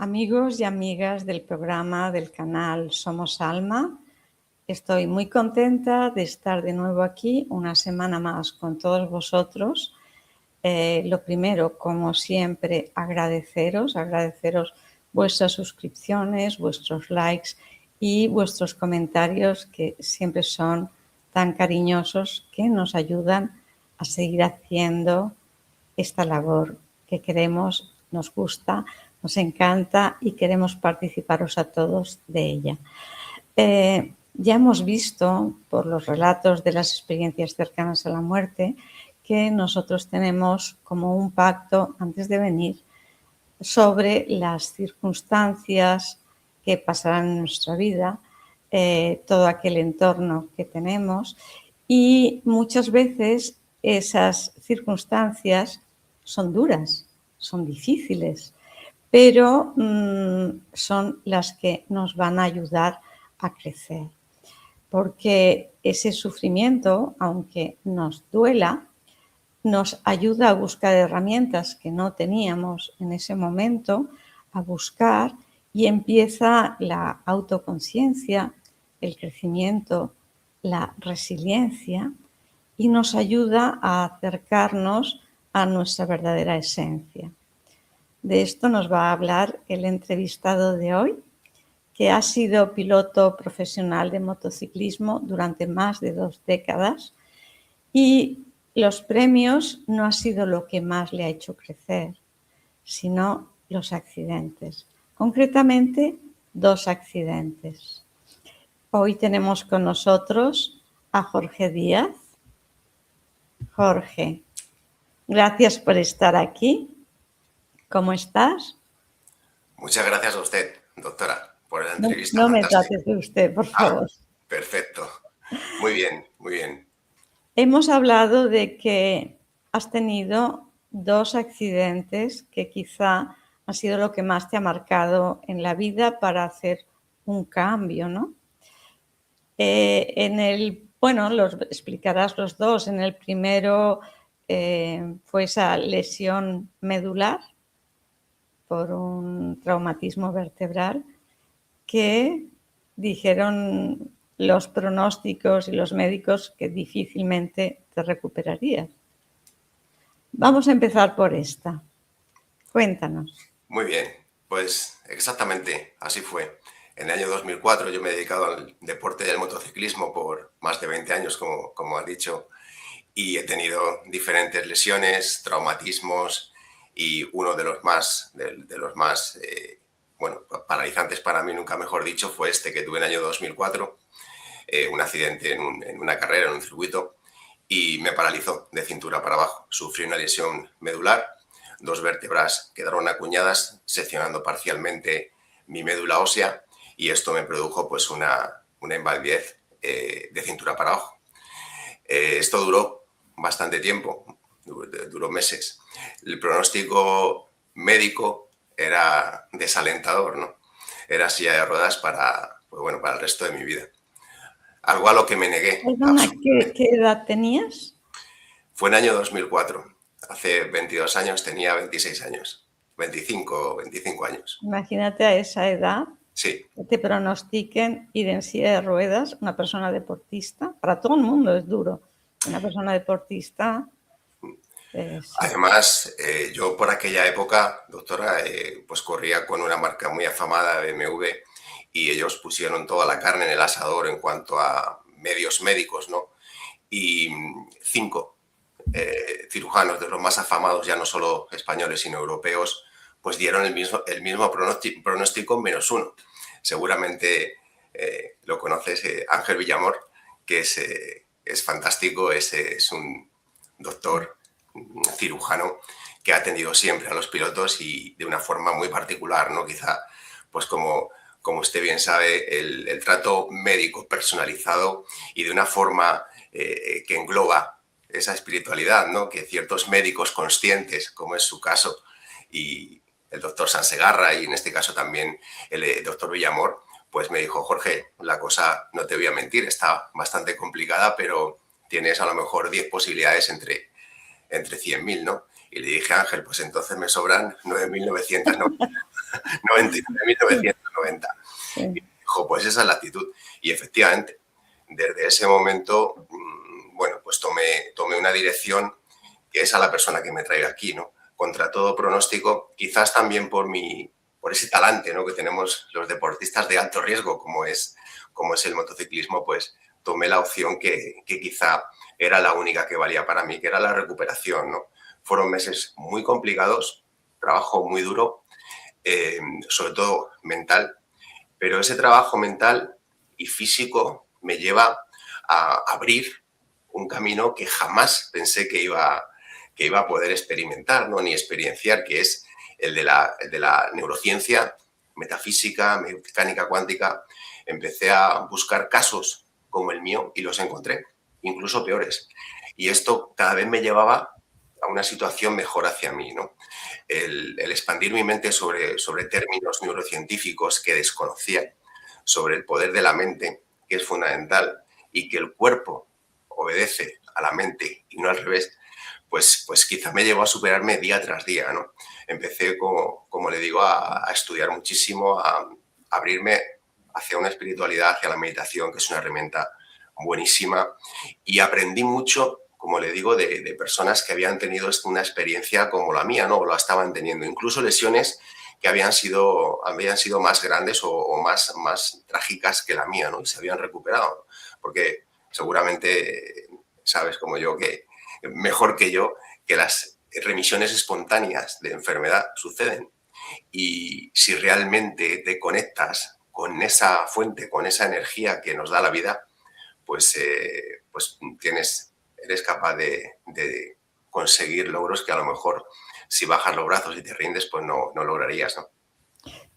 Amigos y amigas del programa del canal Somos Alma, estoy muy contenta de estar de nuevo aquí una semana más con todos vosotros. Lo primero, como siempre, agradeceros vuestras suscripciones, vuestros likes y vuestros comentarios que siempre son tan cariñosos que nos ayudan a seguir haciendo esta labor que queremos, nos gusta, nos encanta y queremos participaros a todos de ella. Ya hemos visto por los relatos de las experiencias cercanas a la muerte que nosotros tenemos como un pacto antes de venir sobre las circunstancias que pasarán en nuestra vida, todo aquel entorno que tenemos, y muchas veces esas circunstancias son duras, son difíciles, pero son las que nos van a ayudar a crecer. Porque ese sufrimiento, aunque nos duela, nos ayuda a buscar herramientas que no teníamos en ese momento, a buscar, y empieza la autoconciencia, el crecimiento, la resiliencia, y nos ayuda a acercarnos a nuestra verdadera esencia. De esto nos va a hablar el entrevistado de hoy, que ha sido piloto profesional de motociclismo durante más de 2 décadas, y los premios no ha sido lo que más le ha hecho crecer, sino los accidentes. Concretamente, 2 accidentes. Hoy tenemos con nosotros a Jorge Díaz. Jorge, gracias por estar aquí. ¿Cómo estás? Muchas gracias a usted, doctora, por la entrevista. No me Fantástica. trates de usted, por favor. Perfecto. Muy bien, muy bien. Hemos hablado de que has tenido 2 accidentes que quizá ha sido lo que más te ha marcado en la vida para hacer un cambio, ¿no? Los explicarás los 2. En el primero fue esa lesión medular por un traumatismo vertebral que dijeron los pronósticos y los médicos que difícilmente te recuperarías. Vamos a empezar por esta. Cuéntanos. Muy bien, pues exactamente así fue. En el año 2004 yo me he dedicado al deporte del motociclismo por más de 20 años, como has dicho, y he tenido diferentes lesiones, traumatismos, y uno de los más, paralizantes para mí, nunca mejor dicho, fue este que tuve en el año 2004, un accidente en una carrera, en un circuito, y me paralizó de cintura para abajo. Sufrí una lesión medular, 2 vértebras quedaron acuñadas, seccionando parcialmente mi médula ósea, y esto me produjo pues una invalidez de cintura para abajo. Esto duró bastante tiempo, duró meses. El pronóstico médico era desalentador, ¿no? Era silla de ruedas para el resto de mi vida. Algo a lo que me negué. Perdona, ¿qué edad tenías? Fue en el año 2004. Hace 22 años tenía 26 años. 25 años. Imagínate a esa edad. Sí. Que te pronostiquen ir en silla de ruedas, una persona deportista. Para todo el mundo es duro. Una persona deportista. Sí. Además, yo por aquella época, doctora, pues corría con una marca muy afamada de BMW, y ellos pusieron toda la carne en el asador en cuanto a medios médicos, ¿no? Y 5 cirujanos de los más afamados, ya no solo españoles, sino europeos, pues dieron el mismo pronóstico menos 1. Seguramente lo conoces, Ángel Villamor, que es fantástico, es un doctor cirujano que ha atendido siempre a los pilotos y de una forma muy particular, ¿no? Quizá, pues como usted bien sabe, el trato médico personalizado y de una forma que engloba esa espiritualidad, ¿no? Que ciertos médicos conscientes, como es su caso, y el doctor Sansegarra, y en este caso también el doctor Villamor, pues me dijo: Jorge, la cosa, no te voy a mentir, está bastante complicada, pero tienes a lo mejor 10 posibilidades entre entre 100.000, ¿no? Y le dije, Ángel, pues entonces me sobran 99.990. Y Sí. dijo, pues esa es la actitud. Y efectivamente, desde ese momento, bueno, pues tomé una dirección que es a la persona que me trae aquí, ¿no? Contra todo pronóstico, quizás también por ese talante, ¿no?, que tenemos los deportistas de alto riesgo, como es el motociclismo, pues tomé la opción que quizá era la única que valía para mí, que era la recuperación, ¿no? Fueron meses muy complicados, trabajo muy duro, sobre todo mental, pero ese trabajo mental y físico me lleva a abrir un camino que jamás pensé que iba a poder experimentar, ¿no?, ni experienciar, que es el de la neurociencia, metafísica, mecánica cuántica. Empecé a buscar casos como el mío y los encontré, incluso peores. Y esto cada vez me llevaba a una situación mejor hacia mí, ¿no? El expandir mi mente sobre términos neurocientíficos que desconocía, sobre el poder de la mente, que es fundamental, y que el cuerpo obedece a la mente y no al revés, pues quizá me llevó a superarme día tras día, ¿no? Empecé, como le digo, a estudiar muchísimo, a abrirme hacia una espiritualidad, hacia la meditación, que es una herramienta buenísima, y aprendí mucho, como le digo, de personas que habían tenido una experiencia como la mía, ¿no? O la estaban teniendo, incluso lesiones que habían sido más grandes o más trágicas que la mía, ¿no? Y se habían recuperado, porque seguramente sabes como yo que mejor que yo que las remisiones espontáneas de enfermedad suceden. Y si realmente te conectas con esa fuente, con esa energía que nos da la vida, pues eres capaz de conseguir logros que a lo mejor si bajas los brazos y te rindes, pues no lograrías, ¿no?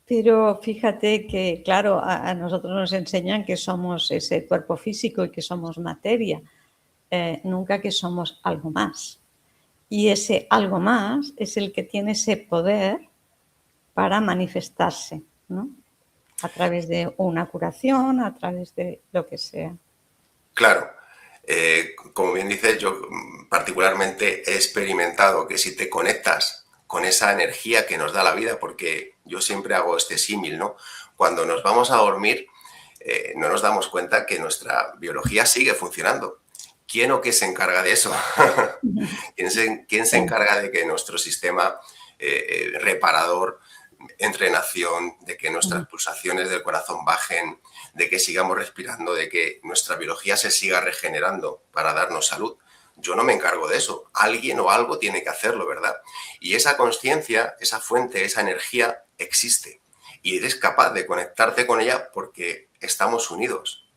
Pero fíjate que, claro, a nosotros nos enseñan que somos ese cuerpo físico y que somos materia, nunca que somos algo más. Y ese algo más es el que tiene ese poder para manifestarse, ¿no? A través de una curación, a través de lo que sea. Claro, como bien dices, yo particularmente he experimentado que si te conectas con esa energía que nos da la vida, porque yo siempre hago este símil, ¿no? Cuando nos vamos a dormir, no nos damos cuenta que nuestra biología sigue funcionando. ¿Quién o qué se encarga de eso? ¿Quién se Sí. encarga de que nuestro sistema reparador entre en acción, de que nuestras pulsaciones del corazón bajen, de que sigamos respirando, de que nuestra biología se siga regenerando para darnos salud? Yo no me encargo de eso. Alguien o algo tiene que hacerlo, ¿verdad? Y esa conciencia, esa fuente, esa energía existe. Y eres capaz de conectarte con ella porque estamos unidos.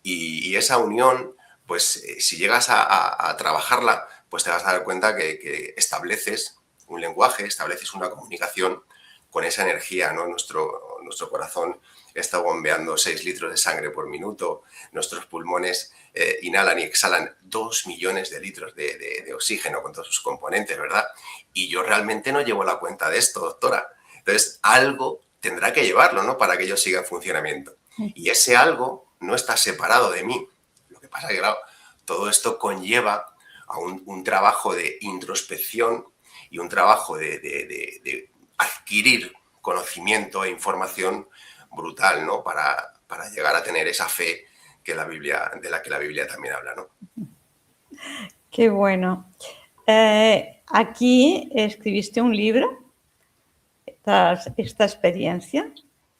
Y esa unión, pues si llegas a trabajarla, pues te vas a dar cuenta que estableces un lenguaje, estableces una comunicación con esa energía, ¿no? Nuestro corazón está bombeando 6 litros de sangre por minuto, nuestros pulmones inhalan y exhalan 2 millones de litros de oxígeno con todos sus componentes, ¿verdad? Y yo realmente no llevo la cuenta de esto, doctora. Entonces, algo tendrá que llevarlo, ¿no?, para que yo siga en funcionamiento. Y ese algo no está separado de mí. Lo que pasa es que, claro, todo esto conlleva a un trabajo de introspección y un trabajo de adquirir conocimiento e información brutal, ¿no?, para llegar a tener esa fe de la que la Biblia también habla, ¿no? Qué bueno. Aquí escribiste un libro, esta experiencia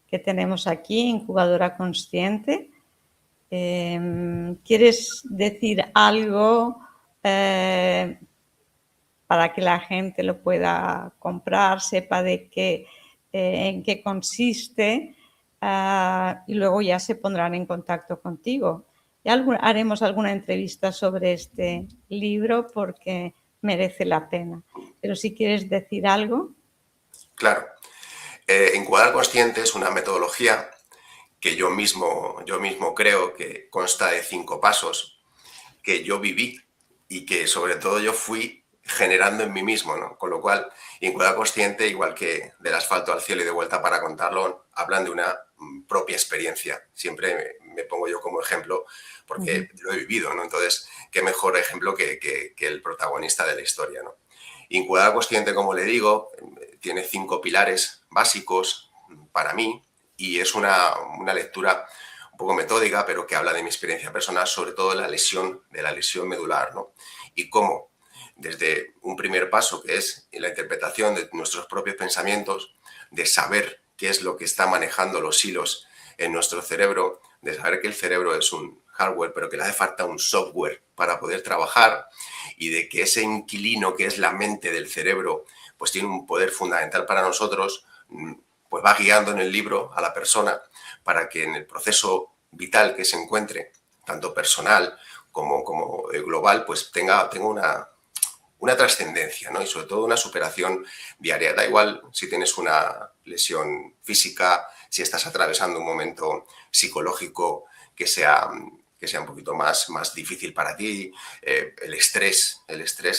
que tenemos aquí, Incubadora Consciente. ¿Quieres decir algo para que la gente lo pueda comprar, sepa de qué, en qué consiste y luego ya se pondrán en contacto contigo? Ya haremos alguna entrevista sobre este libro porque merece la pena. Pero si quieres decir algo. Claro. Incubadora Consciente es una metodología que yo mismo creo que consta de 5 pasos que yo viví y que sobre todo yo fui generando en mí mismo, ¿no? Con lo cual, Incubadora Consciente, igual que Del asfalto al cielo y de vuelta para contarlo, hablan de una propia experiencia. Siempre me pongo yo como ejemplo porque lo he vivido, ¿no? Entonces, qué mejor ejemplo que el protagonista de la historia, ¿no? Incubadora Consciente, como le digo, tiene 5 pilares básicos para mí y es una lectura un poco metódica, pero que habla de mi experiencia personal, sobre todo de la lesión medular, ¿no? Y cómo, desde un primer paso, que es la interpretación de nuestros propios pensamientos, de saber qué es lo que está manejando los hilos en nuestro cerebro, de saber que el cerebro es un hardware, pero que le hace falta un software para poder trabajar, y de que ese inquilino que es la mente del cerebro, pues tiene un poder fundamental para nosotros, pues va guiando en el libro a la persona para que en el proceso vital que se encuentre, tanto personal como global, pues tenga una trascendencia, ¿no? Y sobre todo una superación diaria. Da igual si tienes una lesión física, si estás atravesando un momento psicológico que sea un poquito más difícil para ti, el estrés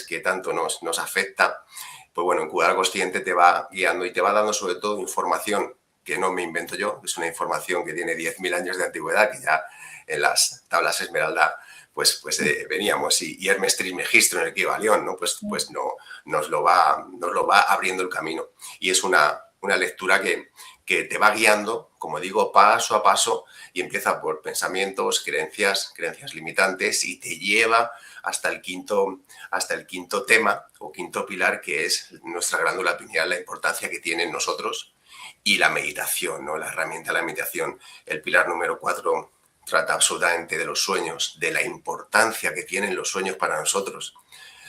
que tanto nos afecta. Pues bueno, Incubadora Consciente te va guiando y te va dando sobre todo información que no me invento yo, es una información que tiene 10.000 años de antigüedad, que ya en las tablas Esmeralda pues veníamos, y Hermes Trismegisto en el Kybalión, ¿no? Pues no, nos lo va abriendo el camino. Y es una lectura que te va guiando, como digo, paso a paso, y empieza por pensamientos, creencias limitantes, y te lleva hasta el quinto tema o quinto pilar, que es nuestra glándula pineal, la importancia que tiene en nosotros, y la meditación, ¿no? La herramienta de la meditación. El pilar número 4 trata absolutamente de los sueños, de la importancia que tienen los sueños para nosotros.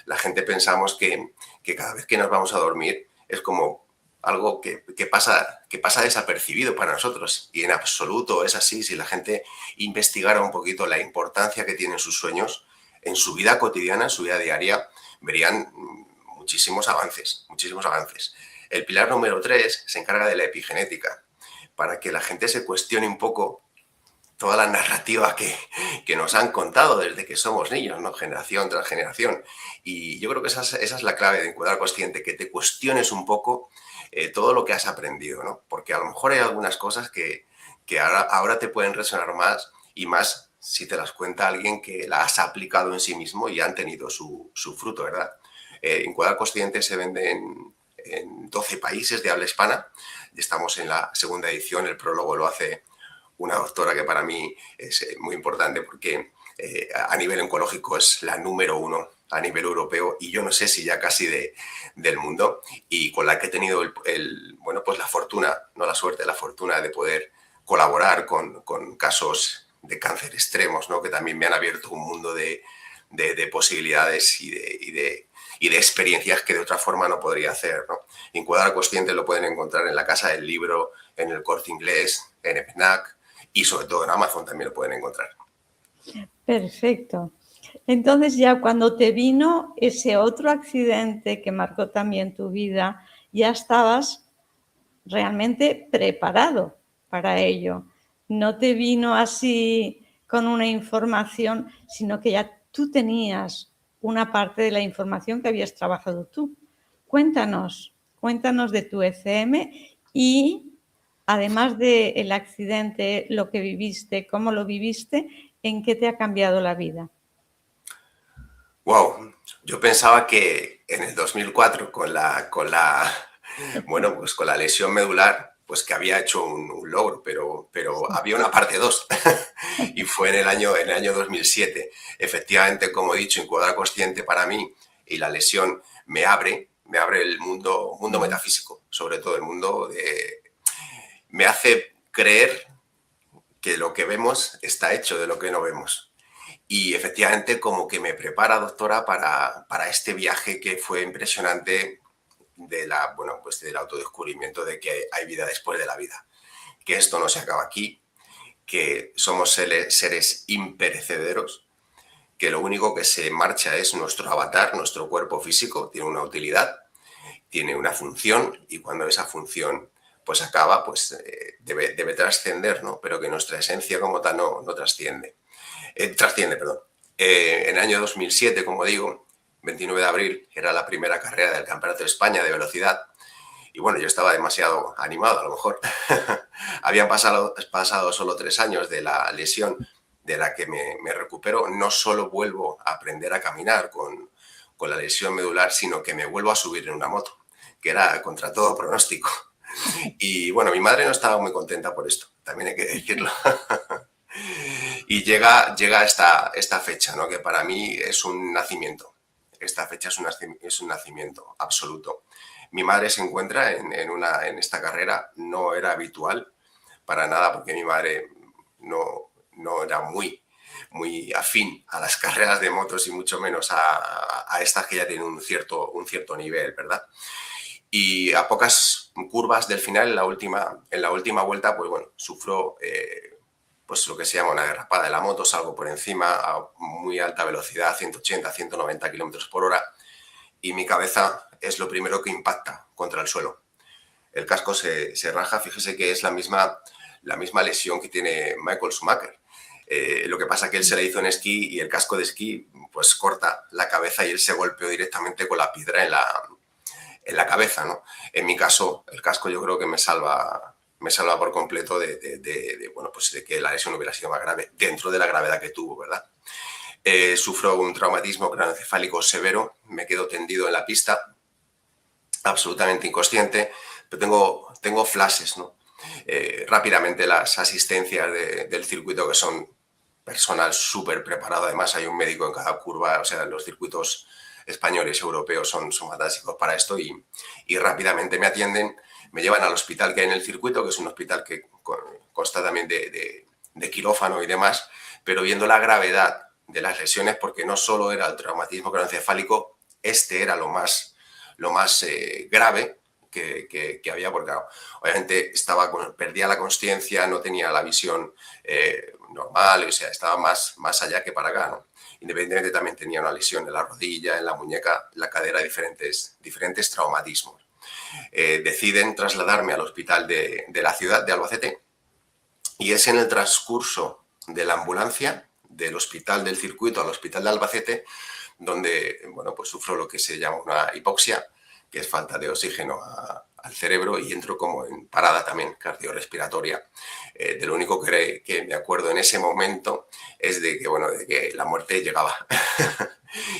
La gente pensamos que cada vez que nos vamos a dormir es como algo que pasa desapercibido para nosotros, y en absoluto es así. Si la gente investigara un poquito la importancia que tienen sus sueños en su vida cotidiana, en su vida diaria, verían muchísimos avances. El pilar número 3 se encarga de la epigenética, para que la gente se cuestione un poco toda la narrativa que nos han contado desde que somos niños, ¿no? Generación tras generación. Y yo creo que esa es la clave de Incubadora Consciente, que te cuestiones un poco todo lo que has aprendido, ¿no? Porque a lo mejor hay algunas cosas que ahora te pueden resonar más, y más si te las cuenta alguien que la has aplicado en sí mismo y han tenido su fruto, ¿verdad? Incubadora Consciente se vende en 12 países de habla hispana. Estamos en la segunda edición. El prólogo lo hace una doctora que para mí es muy importante, porque a nivel oncológico es la número 1 a nivel europeo, y yo no sé si ya casi del mundo, y con la que he tenido pues la fortuna, no la suerte, la fortuna de poder colaborar con casos de cáncer extremos, ¿no? Que también me han abierto un mundo de posibilidades y de experiencias que de otra forma no podría hacer, ¿no? Incubadora Consciente lo pueden encontrar en la Casa del Libro, en el Corte Inglés, en FNAC, y sobre todo en Amazon también lo pueden encontrar. Perfecto. Entonces, ya cuando te vino ese otro accidente que marcó también tu vida, ya estabas realmente preparado para ello. No te vino así con una información, sino que ya tú tenías una parte de la información que habías trabajado tú. Cuéntanos de tu ECM, y además del accidente, lo que viviste, cómo lo viviste, ¿en qué te ha cambiado la vida? Wow, yo pensaba que en el 2004 con la lesión medular, pues que había hecho un logro, pero había una parte 2 y fue en el año 2007. Efectivamente, como he dicho, Incubadora Consciente para mí y la lesión me abre el mundo metafísico, sobre todo el mundo me hace creer que lo que vemos está hecho de lo que no vemos. Y efectivamente como que me prepara, doctora, para este viaje que fue impresionante, del autodescubrimiento de que hay vida después de la vida, que esto no se acaba aquí, que somos seres imperecederos, que lo único que se marcha es nuestro avatar, nuestro cuerpo físico, tiene una utilidad, tiene una función, y cuando esa función pues acaba, pues debe trascender, ¿no? Pero que nuestra esencia como tal no trasciende. En el año 2007, como digo, 29 de abril, era la primera carrera del Campeonato de España de velocidad, Y bueno, yo estaba demasiado animado a lo mejor. Habían pasado solo 3 años de la lesión de la que me recupero. No solo vuelvo a aprender a caminar con la lesión medular, sino que me vuelvo a subir en una moto, que era contra todo pronóstico. Y bueno, mi madre no estaba muy contenta por esto, también hay que decirlo. Y llega esta fecha, ¿no? Que para mí es un nacimiento. Esta fecha es un nacimiento absoluto. Mi madre se encuentra en esta carrera, no era habitual para nada, porque mi madre no era muy afín a las carreras de motos y mucho menos a estas que ya tienen un cierto nivel, ¿verdad? Y a pocas curvas del final, en la última vuelta, pues bueno, sufro pues lo que se llama una derrapada de la moto, salgo por encima a muy alta velocidad, 180, 190 kilómetros por hora, y mi cabeza es lo primero que impacta contra el suelo. El casco se raja, fíjese que es la misma lesión que tiene Michael Schumacher. Lo que pasa es que él se la hizo en esquí y el casco de esquí pues corta la cabeza y él se golpeó directamente con la piedra en la cabeza, ¿no? En mi caso, el casco yo creo que me salva por completo bueno, pues de que la lesión hubiera sido más grave dentro de la gravedad que tuvo, ¿verdad? Sufro un traumatismo craneoencefálico severo, me quedo tendido en la pista, absolutamente inconsciente, pero tengo flashes, ¿no? Rápidamente las asistencias del circuito, que son personal súper preparado, además hay un médico en cada curva, o sea, los circuitos españoles, europeos son fantásticos para esto y rápidamente me atienden, me llevan al hospital que hay en el circuito, que es un hospital que consta también de quirófano y demás, pero viendo la gravedad de las lesiones, porque no solo era el traumatismo craneoencefálico, este era lo más grave que había, porque obviamente perdía la consciencia, no tenía la visión normal, o sea, estaba más allá que para acá, ¿no? Independientemente también tenía una lesión en la rodilla, en la muñeca, en la cadera, diferentes traumatismos. Deciden trasladarme al hospital de la ciudad de Albacete y es en el transcurso de la ambulancia del hospital del circuito al hospital de Albacete donde, bueno, pues sufro lo que se llama una hipoxia, que es falta de oxígeno al cerebro, y entro como en parada también cardiorrespiratoria. De lo único que me acuerdo en ese momento es de que la muerte llegaba.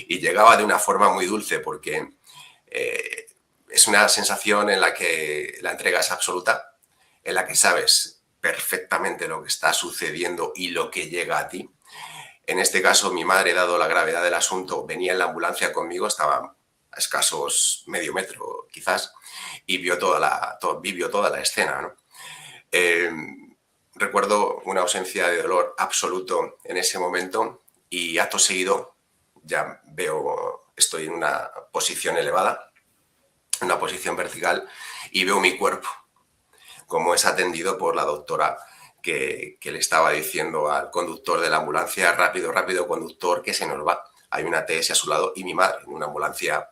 Y llegaba de una forma muy dulce, porque es una sensación en la que la entrega es absoluta, en la que sabes perfectamente lo que está sucediendo y lo que llega a ti. En este caso, mi madre, dado la gravedad del asunto, venía en la ambulancia conmigo, estaba a escasos medio metro quizás, y vivió toda la escena, ¿no? Recuerdo una ausencia de dolor absoluto en ese momento y acto seguido ya estoy en una posición elevada, en una posición vertical, y veo mi cuerpo, como es atendido por la doctora que le estaba diciendo al conductor de la ambulancia: rápido, rápido, conductor, que se nos va. Hay una TS a su lado y mi madre en una ambulancia.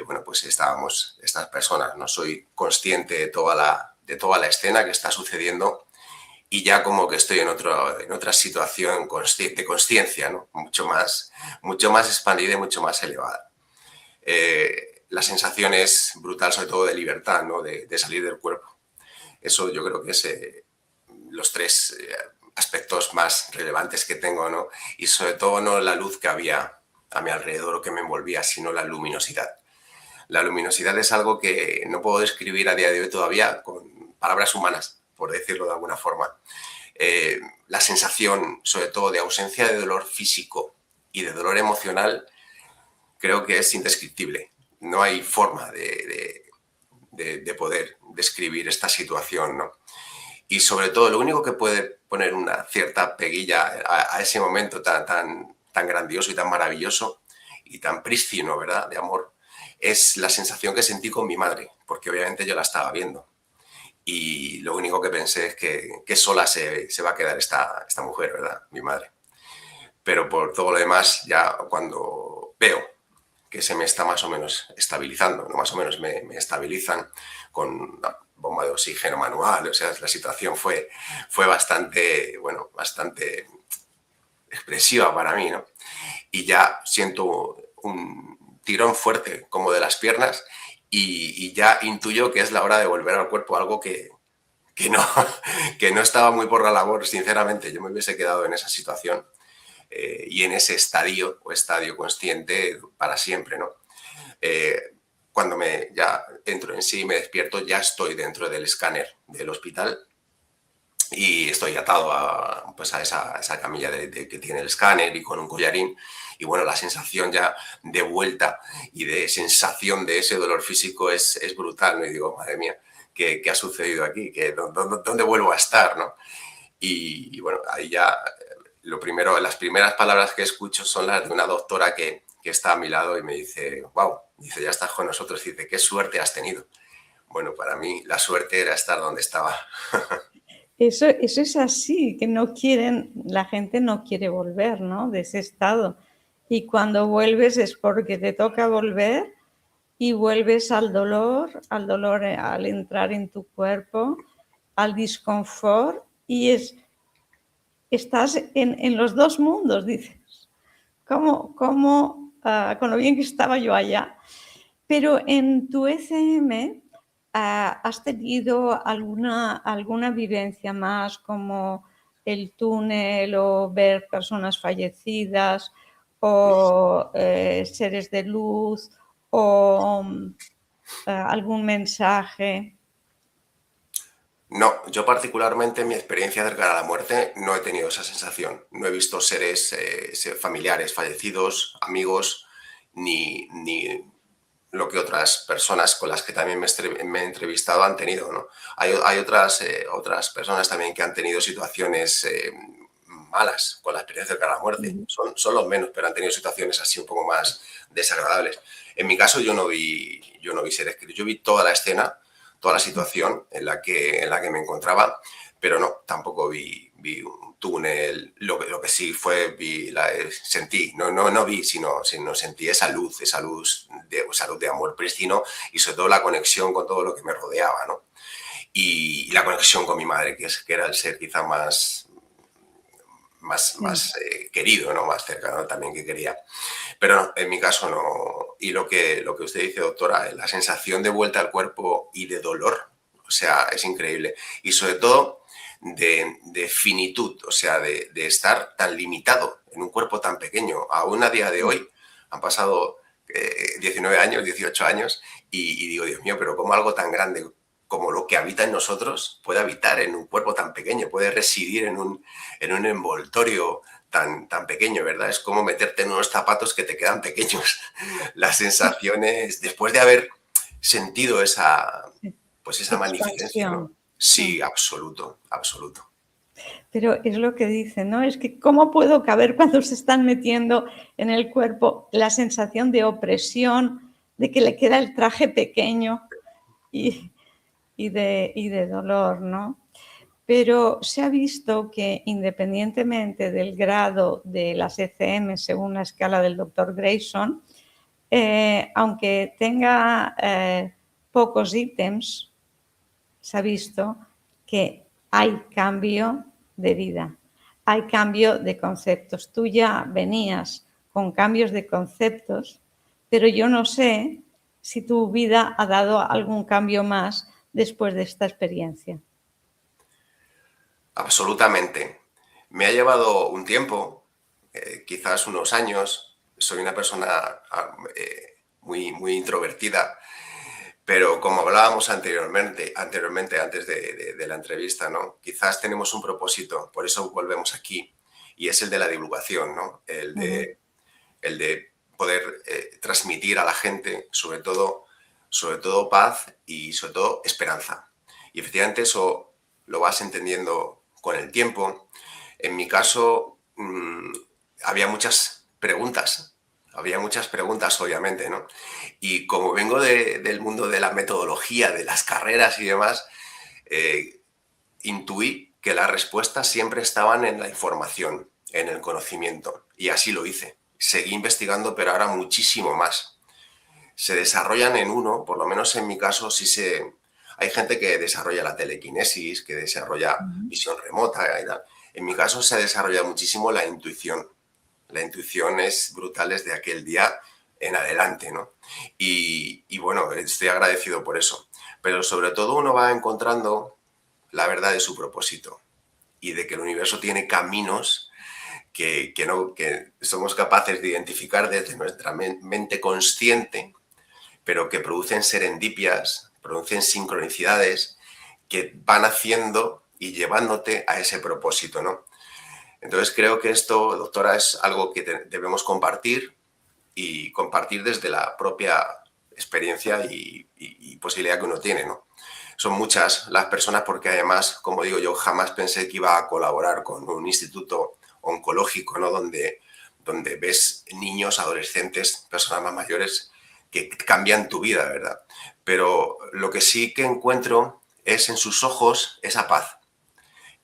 Bueno, pues estábamos estas personas, no soy consciente de toda la escena que está sucediendo y ya como que estoy en otra situación de consciencia, ¿no? mucho más expandida y mucho más elevada. La sensación es brutal, sobre todo de libertad, ¿no? de salir del cuerpo. Eso yo creo que es los 3 aspectos más relevantes que tengo, ¿no? Y sobre todo no la luz que había a mi alrededor o que me envolvía, sino la luminosidad. La luminosidad es algo que no puedo describir a día de hoy todavía con palabras humanas, por decirlo de alguna forma. La sensación, sobre todo, de ausencia de dolor físico y de dolor emocional, creo que es indescriptible. No hay forma de poder describir esta situación, ¿no? Y sobre todo, lo único que puede poner una cierta peguilla a ese momento tan grandioso y tan maravilloso y tan prístino, ¿verdad?, de amor, es la sensación que sentí con mi madre, porque obviamente yo la estaba viendo. Y lo único que pensé es que sola se va a quedar esta mujer, ¿verdad?, mi madre. Pero por todo lo demás, ya cuando veo que se me está más o menos estabilizando, no más o menos, me estabilizan con una bomba de oxígeno manual, o sea, la situación fue bastante expresiva para mí, ¿no? Y ya siento un tirón fuerte como de las piernas y ya intuyo que es la hora de volver al cuerpo, algo que no, que no estaba muy por la labor, sinceramente. Yo me hubiese quedado en esa situación y en ese estadio consciente para siempre, ¿no? Cuando ya entro en sí, me despierto, ya estoy dentro del escáner del hospital y estoy atado pues a esa camilla que tiene el escáner y con un collarín. Y bueno, la sensación ya de vuelta y de sensación de ese dolor físico es brutal, ¿no? Y digo, madre mía, ¿qué ha sucedido aquí? ¿Dónde vuelvo a estar, no? Y bueno, ahí ya las primeras palabras que escucho son las de una doctora que está a mi lado y me dice, wow, dice, ya estás con nosotros, dice, qué suerte has tenido. Bueno, para mí la suerte era estar donde estaba. Eso es así, que no quieren, la gente no quiere volver, ¿no? De ese estado. Y cuando vuelves es porque te toca volver y vuelves al dolor al entrar en tu cuerpo, al disconfort y estás en los dos mundos, dices. Con lo bien que estaba yo allá. Pero en tu ECM, ¿has tenido alguna vivencia más como el túnel o ver personas fallecidas o seres de luz o algún mensaje? No, yo particularmente en mi experiencia cercana a la muerte no he tenido esa sensación. No he visto seres familiares fallecidos, amigos, ni lo que otras personas con las que también me he entrevistado han tenido, ¿no? Hay otras personas también que han tenido situaciones malas con la experiencia cercana a la muerte. Son los menos, pero han tenido situaciones así un poco más desagradables. En mi caso yo no vi seres queridos, yo vi toda la escena, toda la situación en la que me encontraba, pero no, tampoco vi un túnel. Lo que sí fue, sentí, no vi, sino sentí esa luz de amor prístino y sobre todo la conexión con todo lo que me rodeaba, ¿no? Y la conexión con mi madre, que era el ser quizá más querido, ¿no? Más cercano también que quería. Pero no, en mi caso no. Y lo que usted dice, doctora, la sensación de vuelta al cuerpo y de dolor, o sea, es increíble. Y sobre todo de finitud, o sea, de estar tan limitado en un cuerpo tan pequeño. Aún a día de hoy han pasado 19 años, 18 años y digo, Dios mío, pero ¿cómo algo tan grande como lo que habita en nosotros puede habitar en un cuerpo tan pequeño, puede residir en un envoltorio tan pequeño, ¿verdad? Es como meterte en unos zapatos que te quedan pequeños. Las sensaciones, después de haber sentido esa magnificencia, ¿no? Expansión. Sí, absoluto, absoluto. Pero es lo que dicen, ¿no? Es que ¿cómo puedo caber cuando se están metiendo en el cuerpo la sensación de opresión, de que le queda el traje pequeño y de dolor, ¿no? Pero se ha visto que independientemente del grado de las ECM según la escala del doctor Grayson, aunque tenga pocos ítems, se ha visto que hay cambio de vida, hay cambio de conceptos. Tú ya venías con cambios de conceptos, pero yo no sé si tu vida ha dado algún cambio más después de esta experiencia. Absolutamente. Me ha llevado un tiempo, quizás unos años. Soy una persona muy introvertida, pero como hablábamos anteriormente antes de la entrevista, ¿no? Quizás tenemos un propósito, por eso volvemos aquí, y es el de la divulgación, ¿no? El de poder transmitir a la gente, sobre todo paz y sobre todo esperanza. Y efectivamente eso lo vas entendiendo con el tiempo. En mi caso, había muchas preguntas, obviamente, ¿no? Y como vengo del mundo de la metodología, de las carreras y demás, intuí que las respuestas siempre estaban en la información, en el conocimiento. Y así lo hice. Seguí investigando, pero ahora muchísimo más. Se desarrollan en uno, por lo menos en mi caso, hay gente que desarrolla la telequinesis, que desarrolla visión remota y tal. En mi caso se desarrolla muchísimo la intuición. La intuición es brutal desde aquel día. en adelante, ¿no? Y bueno, estoy agradecido por eso. Pero sobre todo uno va encontrando la verdad de su propósito y de que el universo tiene caminos que somos capaces de identificar desde nuestra mente consciente, pero que producen serendipias, producen sincronicidades que van haciendo y llevándote a ese propósito, ¿no? Entonces creo que esto, doctora, es algo que debemos compartir y compartir desde la propia experiencia y posibilidad que uno tiene, ¿no? Son muchas las personas porque además, como digo, yo jamás pensé que iba a colaborar con un instituto oncológico, ¿no? Donde ves niños, adolescentes, personas más mayores que cambian tu vida, ¿verdad? Pero lo que sí que encuentro es en sus ojos esa paz,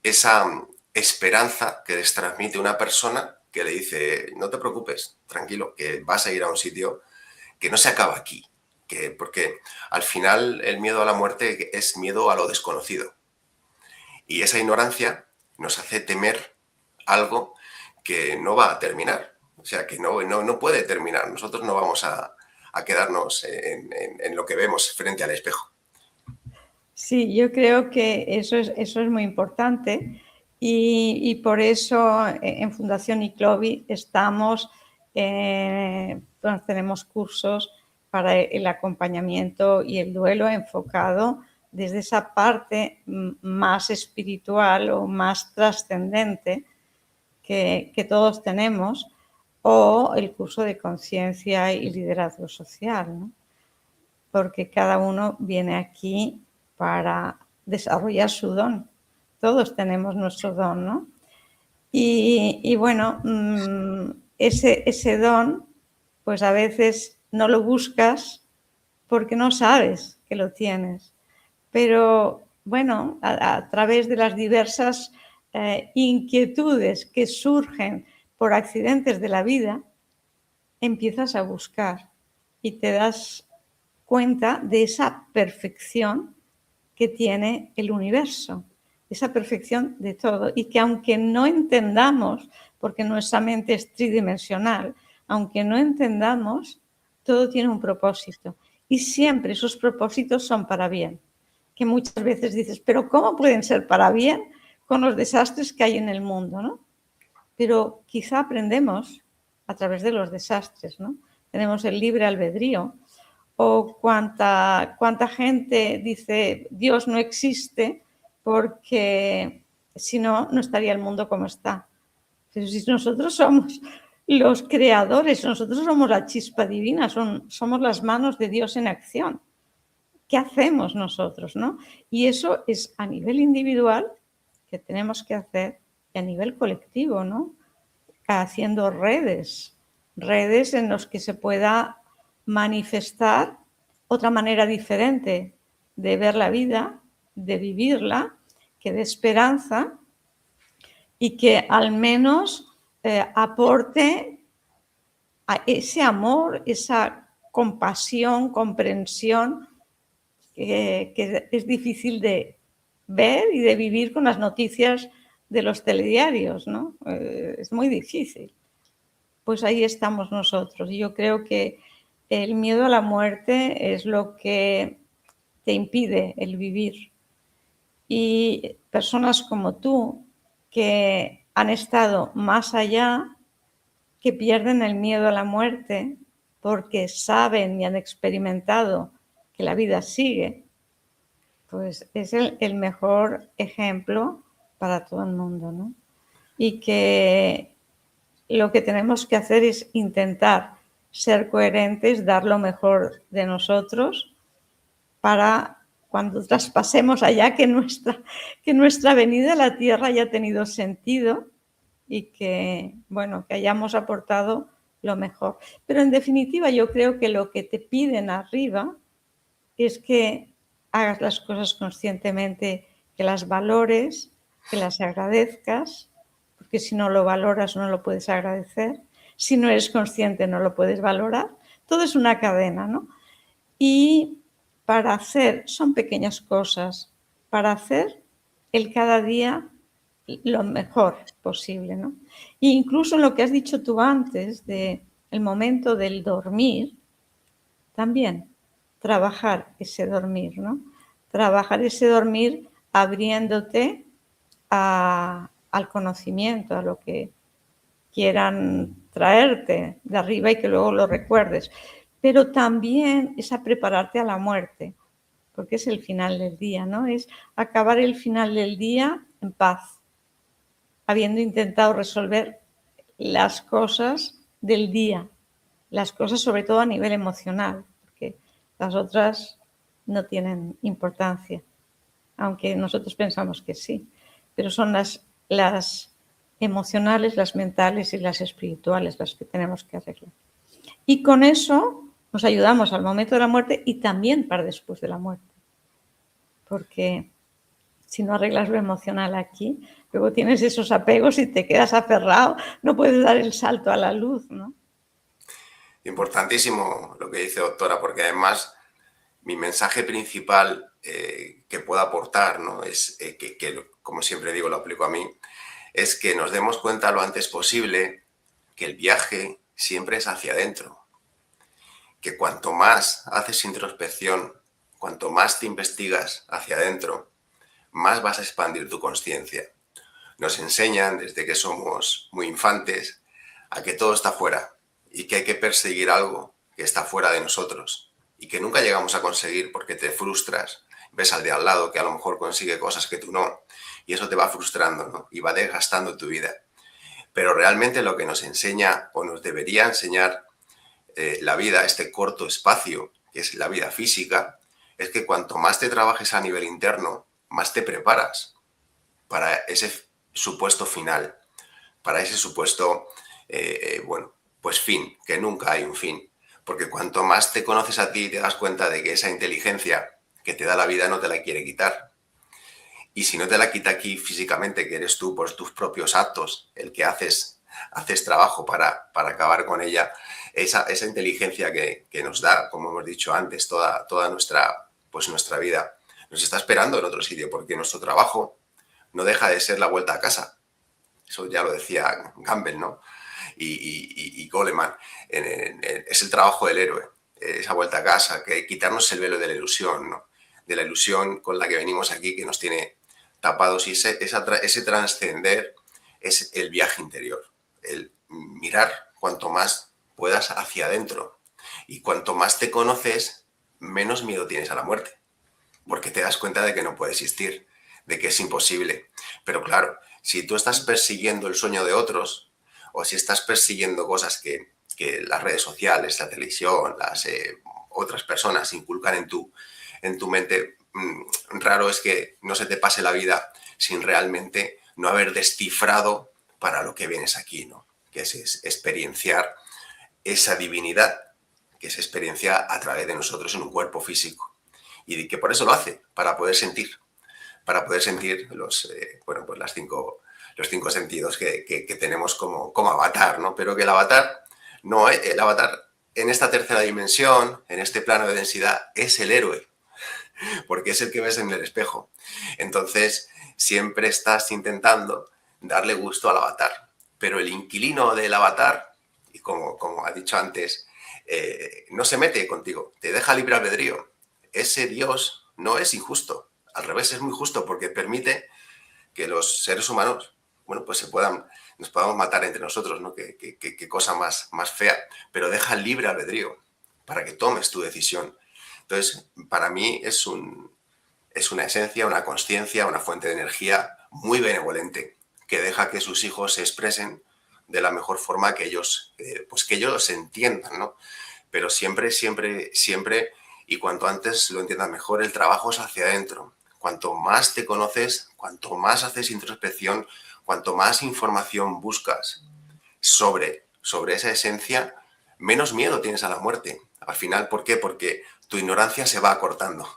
esa esperanza que les transmite una persona que le dice, no te preocupes, tranquilo, que vas a ir a un sitio que no se acaba aquí, porque al final el miedo a la muerte es miedo a lo desconocido. Y esa ignorancia nos hace temer algo que no va a terminar, o sea, que no puede terminar. Nosotros no vamos a quedarnos en lo que vemos frente al espejo. Sí, yo creo que eso es muy importante y por eso en Fundación ICLOVI estamos, tenemos cursos para el acompañamiento y el duelo enfocado desde esa parte más espiritual o más trascendente que todos tenemos, o el curso de conciencia y liderazgo social, ¿no? Porque cada uno viene aquí para desarrollar su don. Todos tenemos nuestro don, ¿no? Y bueno, ese don, pues a veces no lo buscas porque no sabes que lo tienes. Pero bueno, a través de las diversas inquietudes que surgen por accidentes de la vida, empiezas a buscar y te das cuenta de esa perfección que tiene el universo, esa perfección de todo, y que aunque no entendamos, porque nuestra mente es tridimensional, aunque no entendamos, todo tiene un propósito y siempre esos propósitos son para bien, que muchas veces dices, pero ¿cómo pueden ser para bien con los desastres que hay en el mundo, ¿no? Pero quizá aprendemos a través de los desastres, ¿no? Tenemos el libre albedrío. O cuánta gente dice Dios no existe porque si no, no estaría el mundo como está. Pero si nosotros somos los creadores, nosotros somos la chispa divina, somos las manos de Dios en acción. ¿Qué hacemos nosotros, no? Y eso es a nivel individual que tenemos que hacer y a nivel colectivo, ¿no? Haciendo redes en los que se pueda manifestar otra manera diferente de ver la vida, de vivirla, que dé esperanza y que al menos aporte a ese amor, esa compasión, comprensión que es difícil de ver y de vivir con las noticias de los telediarios, ¿no? Es muy difícil. Pues ahí estamos nosotros. Y yo creo que el miedo a la muerte es lo que te impide el vivir. Y personas como tú, que han estado más allá, que pierden el miedo a la muerte porque saben y han experimentado que la vida sigue, pues es el mejor ejemplo para todo el mundo, ¿no? Y que lo que tenemos que hacer es intentar ser coherentes, dar lo mejor de nosotros para cuando traspasemos allá que nuestra venida a la Tierra haya tenido sentido y que, bueno, que hayamos aportado lo mejor. Pero en definitiva yo creo que lo que te piden arriba es que hagas las cosas conscientemente, que las valores, que las agradezcas, porque si no lo valoras no lo puedes agradecer, si no eres consciente no lo puedes valorar, todo es una cadena, ¿no? Y para hacer, son pequeñas cosas, para hacer el cada día lo mejor posible, ¿no? E incluso lo que has dicho tú antes de el momento del dormir, también trabajar ese dormir, ¿no? Trabajar ese dormir abriéndote al conocimiento, a lo que quieran traerte de arriba y que luego lo recuerdes. Pero también es a prepararte a la muerte, porque es el final del día, ¿no? Es acabar el final del día en paz, habiendo intentado resolver las cosas del día, las cosas sobre todo a nivel emocional, porque las otras no tienen importancia, aunque nosotros pensamos que sí, pero son las emocionales, las mentales y las espirituales las que tenemos que arreglar. Y con eso nos ayudamos al momento de la muerte y también para después de la muerte, porque si no arreglas lo emocional aquí, luego tienes esos apegos y te quedas aferrado, no puedes dar el salto a la luz, ¿no? Importantísimo lo que dice, doctora, porque además mi mensaje principal que puedo aportar, ¿no? Es que, como siempre digo, lo aplico a mí, es que nos demos cuenta lo antes posible que el viaje siempre es hacia adentro, que cuanto más haces introspección, cuanto más te investigas hacia adentro, más vas a expandir tu conciencia. Nos enseñan desde que somos muy infantes a que todo está fuera y que hay que perseguir algo que está fuera de nosotros y que nunca llegamos a conseguir porque te frustras, ves al de al lado que a lo mejor consigue cosas que tú no y eso te va frustrando, ¿no? Y va desgastando tu vida. Pero realmente lo que nos enseña o nos debería enseñar la vida, este corto espacio que es la vida física, es que cuanto más te trabajes a nivel interno, más te preparas para ese supuesto final, para ese supuesto, bueno, pues fin, que nunca hay un fin. Porque cuanto más te conoces a ti, te das cuenta de que esa inteligencia que te da la vida no te la quiere quitar. Y si no te la quita aquí físicamente, que eres tú por tus propios actos, el que haces trabajo para acabar con ella, esa inteligencia que nos da, como hemos dicho antes, toda nuestra vida, nos está esperando en otro sitio, porque nuestro trabajo no deja de ser la vuelta a casa. Eso ya lo decía Campbell, ¿no? Y Goleman. Es el trabajo del héroe, esa vuelta a casa, que quitarnos el velo de la ilusión, ¿no? De la ilusión con la que venimos aquí, que nos tiene tapados, y ese trascender es el viaje interior, el mirar cuanto más puedas hacia adentro. Y cuanto más te conoces, menos miedo tienes a la muerte, porque te das cuenta de que no puede existir, de que es imposible. Pero claro, si tú estás persiguiendo el sueño de otros, o si estás persiguiendo cosas que las redes sociales, la televisión, las otras personas inculcan en tu mente, raro es que no se te pase la vida sin realmente no haber descifrado para lo que vienes aquí, ¿no? Que es experienciar esa divinidad que se experiencia a través de nosotros en un cuerpo físico. Y que por eso lo hace, para poder sentir los cinco sentidos que tenemos como avatar, ¿no? Pero que el avatar no es el avatar en esta tercera dimensión, en este plano de densidad, es el héroe, porque es el que ves en el espejo. Entonces, siempre estás intentando darle gusto al avatar, pero el inquilino del avatar, y como ha dicho antes, no se mete contigo, te deja libre albedrío. Ese Dios no es injusto, al revés, es muy justo, porque permite que los seres humanos, bueno, pues nos podamos matar entre nosotros, ¿no? Qué cosa más fea, pero deja el libre albedrío para que tomes tu decisión. Entonces, para mí es una esencia, una consciencia, una fuente de energía muy benevolente, que deja que sus hijos se expresen de la mejor forma que ellos los entiendan, ¿no? Pero siempre, y cuanto antes lo entiendan mejor, el trabajo es hacia adentro. Cuanto más te conoces, cuanto más haces introspección, cuanto más información buscas sobre esa esencia, menos miedo tienes a la muerte. Al final, ¿por qué? Porque tu ignorancia se va acortando.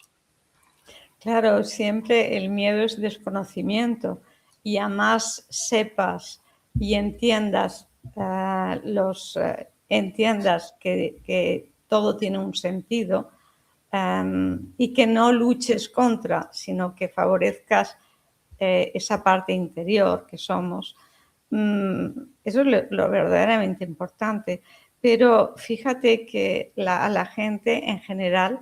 Claro, siempre el miedo es desconocimiento, y a más sepas y entiendas entiendas que todo tiene un sentido, y que no luches contra, sino que favorezcas esa parte interior que somos. Eso es lo verdaderamente importante, Pero fíjate que a la gente en general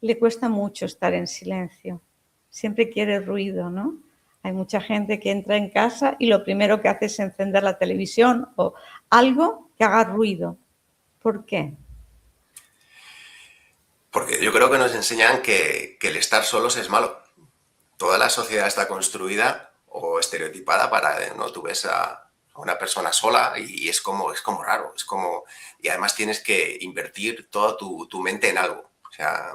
le cuesta mucho estar en silencio. Siempre quiere ruido, ¿no? Hay mucha gente que entra en casa y lo primero que hace es encender la televisión o algo que haga ruido. ¿Por qué? Porque yo creo que nos enseñan que el estar solos es malo. Toda la sociedad está construida o estereotipada para, ¿no? Tú ves a una persona sola y es como raro, y además tienes que invertir toda tu mente en algo. O sea,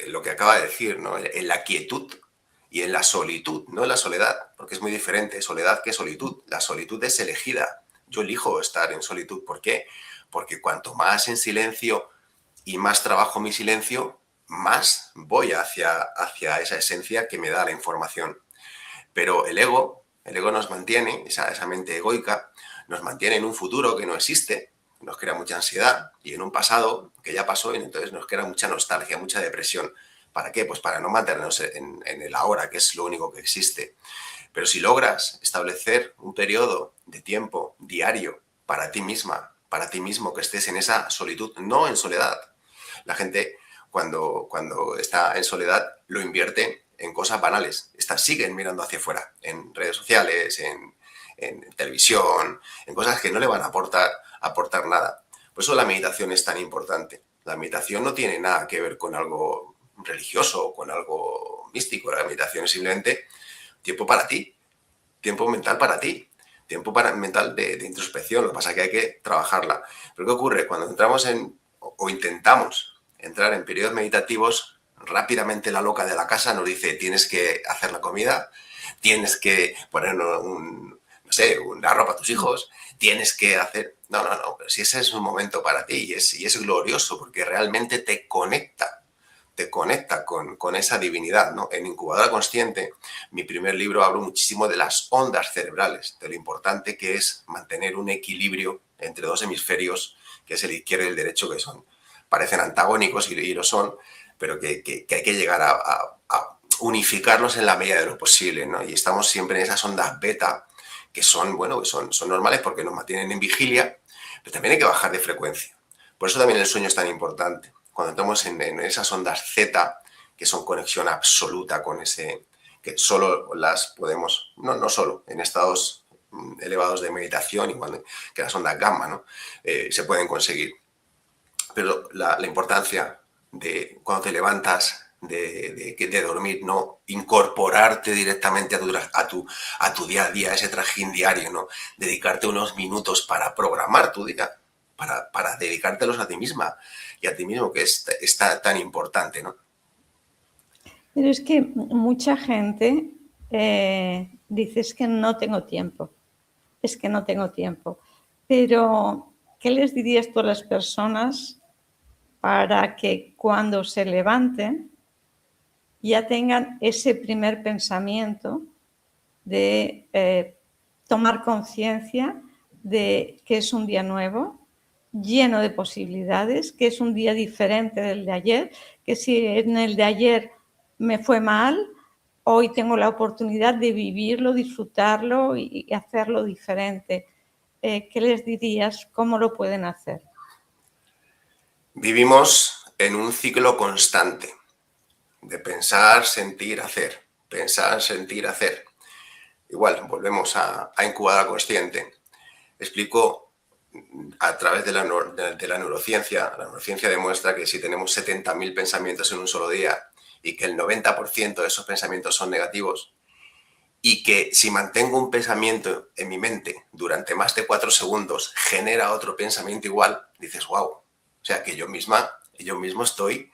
lo que acaba de decir, ¿no? En la quietud y en la solitud, no en la soledad, porque es muy diferente soledad que solitud. La solitud es elegida. Yo elijo estar en solitud. ¿Por qué? Porque cuanto más en silencio y más trabajo mi silencio, más voy hacia esa esencia que me da la información. Pero el ego nos mantiene, esa mente egoica, nos mantiene en un futuro que no existe, nos crea mucha ansiedad, y en un pasado que ya pasó, y entonces nos crea mucha nostalgia, mucha depresión. ¿Para qué? Pues para no mantenernos en el ahora, que es lo único que existe. Pero si logras establecer un periodo de tiempo diario para ti misma, para ti mismo, que estés en esa solitud, no en soledad. La gente cuando está en soledad lo invierte en cosas banales. Siguen mirando hacia afuera, en redes sociales, en televisión, en cosas que no le van a aportar nada. Por eso la meditación es tan importante. La meditación no tiene nada que ver con algo religioso o con algo místico. La meditación es simplemente tiempo para ti, tiempo mental para ti, tiempo mental de introspección. Lo que pasa es que hay que trabajarla. Pero ¿qué ocurre? Cuando entramos o intentamos entrar en periodos meditativos, rápidamente la loca de la casa nos dice: tienes que hacer la comida, tienes que poner una ropa a tus hijos, tienes que hacer... No, pero si ese es un momento para ti y es glorioso, porque realmente te conecta con esa divinidad, ¿no? En Incubadora Consciente, mi primer libro, hablo muchísimo de las ondas cerebrales, de lo importante que es mantener un equilibrio entre dos hemisferios, que es el izquierdo y el derecho, que parecen antagónicos y lo son, pero que hay que llegar a unificarlos en la medida de lo posible, ¿no? Y estamos siempre en esas ondas beta, que son normales porque nos mantienen en vigilia, pero también hay que bajar de frecuencia. Por eso también el sueño es tan importante. Cuando entramos en esas ondas Z, que son conexión absoluta con ese, que solo las podemos, no solo, en estados elevados de meditación, igual que las ondas gamma, ¿no? Se pueden conseguir. Pero la importancia de cuando te levantas de dormir, ¿no? Incorporarte directamente a tu día a día, ese trajín diario, ¿no? Dedicarte unos minutos para programar tu día, para dedicártelos a ti misma y a ti mismo, que es tan importante, ¿no? Pero es que mucha gente dice: es que no tengo tiempo, es que no tengo tiempo. Pero, ¿qué les dirías tú a las personas para que cuando se levanten ya tengan ese primer pensamiento de tomar conciencia de que es un día nuevo, lleno de posibilidades, que es un día diferente del de ayer, que si en el de ayer me fue mal, hoy tengo la oportunidad de vivirlo, disfrutarlo y hacerlo diferente? ¿Qué les dirías? ¿Cómo lo pueden hacer? Vivimos en un ciclo constante de pensar, sentir, hacer. Pensar, sentir, hacer. Igual, volvemos a Incubadora Consciente. Explico a través de la neurociencia. La neurociencia demuestra que si tenemos 70.000 pensamientos en un solo día y que el 90% de esos pensamientos son negativos, y que si mantengo un pensamiento en mi mente durante más de 4 segundos genera otro pensamiento igual, dices: wow. O sea, que yo mismo estoy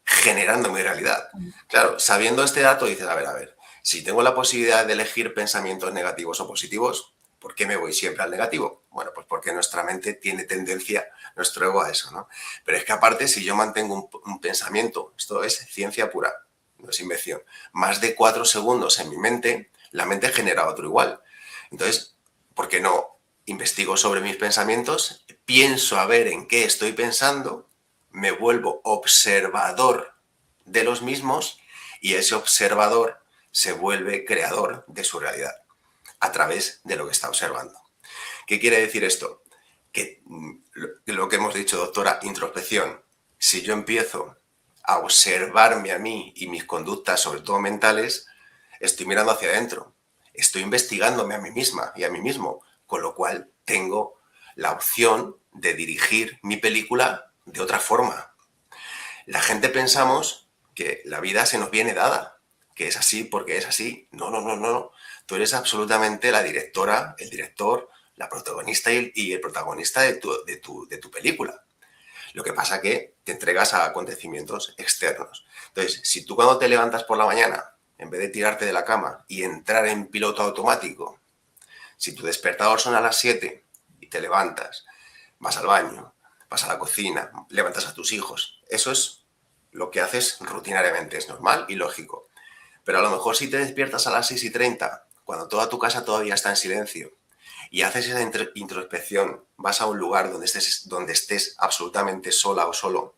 generando mi realidad. Claro, sabiendo este dato dices: a ver, si tengo la posibilidad de elegir pensamientos negativos o positivos, ¿por qué me voy siempre al negativo? Bueno, pues porque nuestra mente tiene tendencia, nuestro ego, a eso, ¿no? Pero es que aparte, si yo mantengo un pensamiento, esto es ciencia pura, no es invención, más de 4 segundos en mi mente, la mente genera otro igual. Entonces, ¿por qué no investigo sobre mis pensamientos? Pienso a ver en qué estoy pensando, me vuelvo observador de los mismos, y ese observador se vuelve creador de su realidad a través de lo que está observando. ¿Qué quiere decir esto? que lo que hemos dicho, doctora, introspección. Si yo empiezo a observarme a mí y mis conductas, sobre todo mentales, estoy mirando hacia adentro, estoy investigándome a mí misma y a mí mismo, con lo cual tengo la opción de dirigir mi película de otra forma. La gente pensamos que la vida se nos viene dada, que es así porque es así. No, no, no, no. Tú eres absolutamente la directora, el director, la protagonista y el protagonista de tu película. Lo que pasa que te entregas a acontecimientos externos. Entonces, si tú cuando te levantas por la mañana, en vez de tirarte de la cama y entrar en piloto automático, si tu despertador suena a las 7 y te levantas, vas al baño, vas a la cocina, levantas a tus hijos, eso es lo que haces rutinariamente, es normal y lógico. Pero a lo mejor si te despiertas a las 6:30, cuando toda tu casa todavía está en silencio, y haces esa introspección, vas a un lugar donde estés absolutamente sola o solo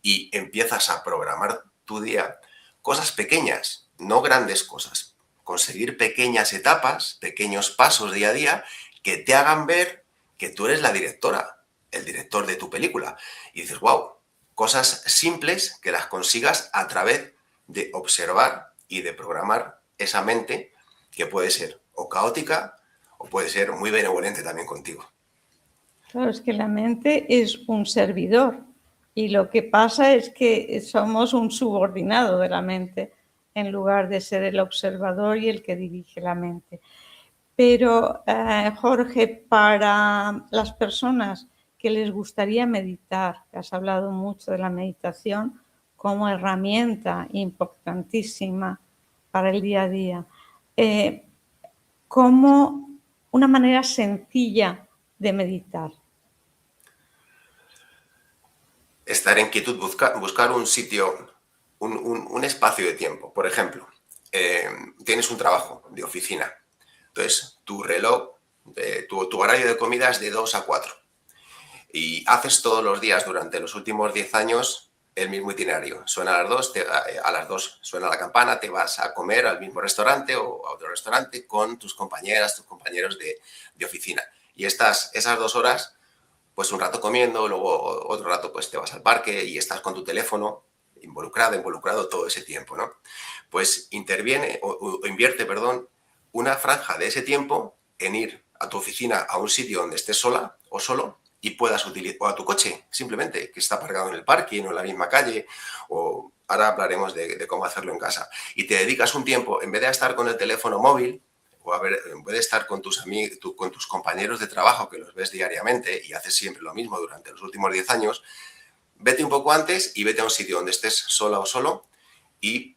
y empiezas a programar tu día, cosas pequeñas, no grandes cosas, conseguir pequeñas etapas, pequeños pasos día a día que te hagan ver que tú eres la directora, el director de tu película. Y dices, wow, cosas simples que las consigas a través de observar y de programar esa mente que puede ser o caótica o puede ser muy benevolente también contigo. Claro, es que la mente es un servidor y lo que pasa es que somos un subordinado de la mente en lugar de ser el observador y el que dirige la mente. Pero, Jorge, para las personas que les gustaría meditar, que has hablado mucho de la meditación como herramienta importantísima para el día a día, como una manera sencilla de meditar. Estar en quietud, buscar un sitio, un espacio de tiempo. Por ejemplo, tienes un trabajo de oficina. Entonces, tu reloj, tu horario de comida es de 2 a 4. Y haces todos los días durante los últimos 10 años el mismo itinerario. Suena a las 2, a las 2 suena la campana, te vas a comer al mismo restaurante o a otro restaurante con tus compañeras, tus compañeros de oficina. Y esas 2 horas, pues un rato comiendo, luego otro rato pues te vas al parque y estás con tu teléfono involucrado todo ese tiempo, ¿no? Pues invierte, una franja de ese tiempo en ir a tu oficina a un sitio donde estés sola o solo y puedas utilizar, o a tu coche, simplemente, que está aparcado en el parque, no en la misma calle, o ahora hablaremos de cómo hacerlo en casa. Y te dedicas un tiempo, en vez de estar con el teléfono móvil, o en vez de estar con tus amigos, con tus compañeros de trabajo, que los ves diariamente y haces siempre lo mismo durante los últimos 10 años, vete un poco antes y vete a un sitio donde estés sola o solo y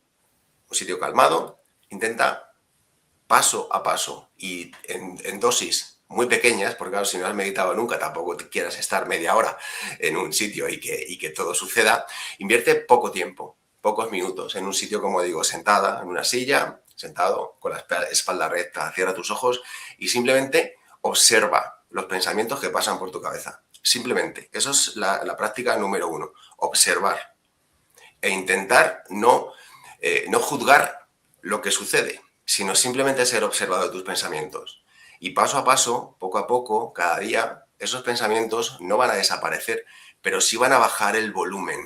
un sitio calmado. Intenta paso a paso y en dosis muy pequeñas, porque claro, si no has meditado nunca, tampoco te quieras estar media hora en un sitio y que todo suceda. Invierte poco tiempo, pocos minutos en un sitio, como digo, sentada en una silla, sentado con la espalda recta, cierra tus ojos y simplemente observa los pensamientos que pasan por tu cabeza. Simplemente, eso es la práctica número 1, observar e intentar no juzgar lo que sucede, sino simplemente ser observado de tus pensamientos. Y paso a paso, poco a poco, cada día, esos pensamientos no van a desaparecer, pero sí van a bajar el volumen.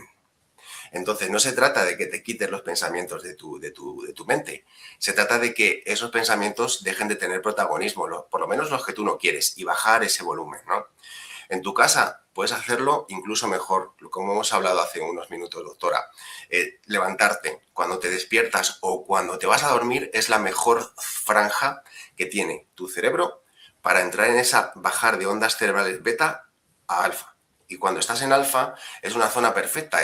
Entonces, no se trata de que te quites los pensamientos de tu mente. Se trata de que esos pensamientos dejen de tener protagonismo, por lo menos los que tú no quieres, y bajar ese volumen, ¿no? En tu casa puedes hacerlo incluso mejor, como hemos hablado hace unos minutos, doctora. Levantarte cuando te despiertas o cuando te vas a dormir es la mejor franja que tiene tu cerebro para entrar en esa bajar de ondas cerebrales beta a alfa. Y cuando estás en alfa es una zona perfecta.